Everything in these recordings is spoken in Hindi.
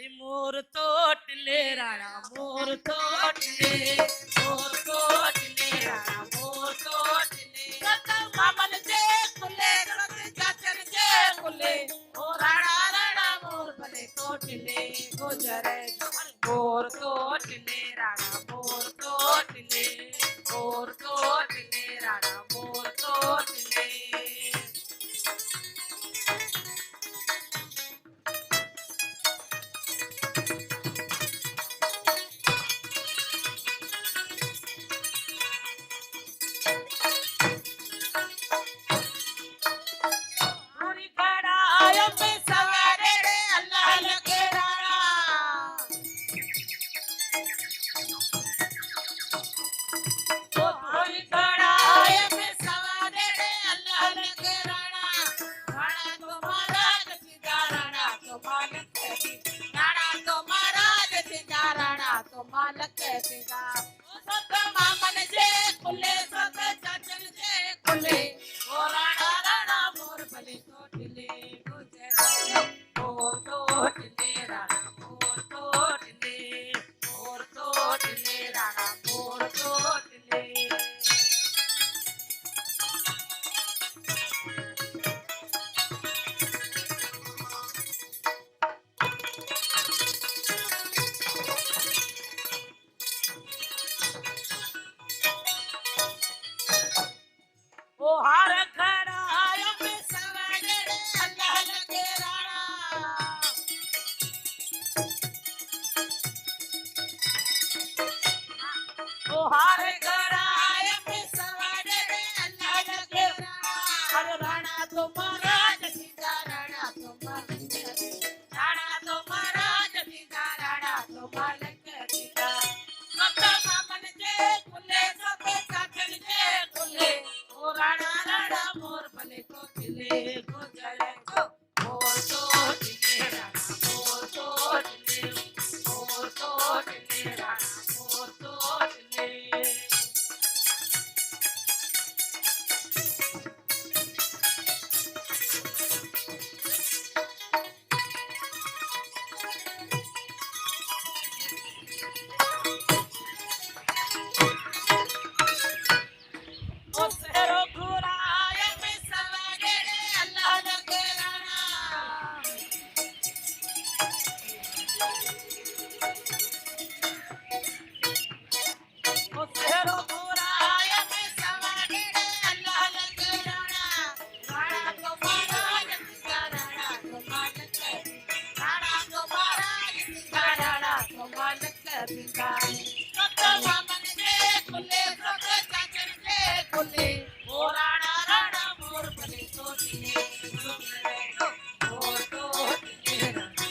मोर तोटले राणा मोर तोटले राणा मोर तोटले मामन जे कुले चाचन जे कुले ओ राणा राणा मोर भले तोटले गुजरे मोर तोटले राणा मोर तोटले राणा मोर तोटले मालक पिता सब मामन जे खुले सब चाचन जे खुले ओ राणा राणा मोर भले तोटले गुजरे मोर तोटले राणा मोर तोटले राणा मोर तोटले ओ हार खड़ा में सवारे अल्लाह लगे राणा ओ हार खड़ा में सवारे अल्लाह लगे राणा हर राणा तुम्हारा सीता राणा तुम्हारा सीता राणा तुम्हारा सीता सब मामन जे खुले सब चाचन जे खुले ओ राणा राणा मोर भले तोटले गुजरे मोर तोटले राणा मोर तोटले राणा मोर तोटले ओ सेरो घुराए में सवारे अल्लाह लगे राणा ओ सेरो घुराए में सवारे अल्लाह लगे राणा राणा तुम्हारा सीता राणा तुम्हारा सीता राणा तुम्हारा सीता सब मामन जे खुले सब चाचन जे खुले ओ राणा राणा मोर भले तोटले गुजरे मोर तोटले राणा मोर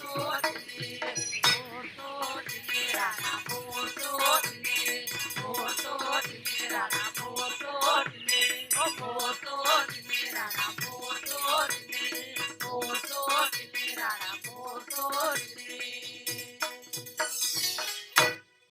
तोटले राणा मोर तोटले राणा मोर तोटले ओ मोर तोटले राणा मोर तोटले राणा मोर तोटले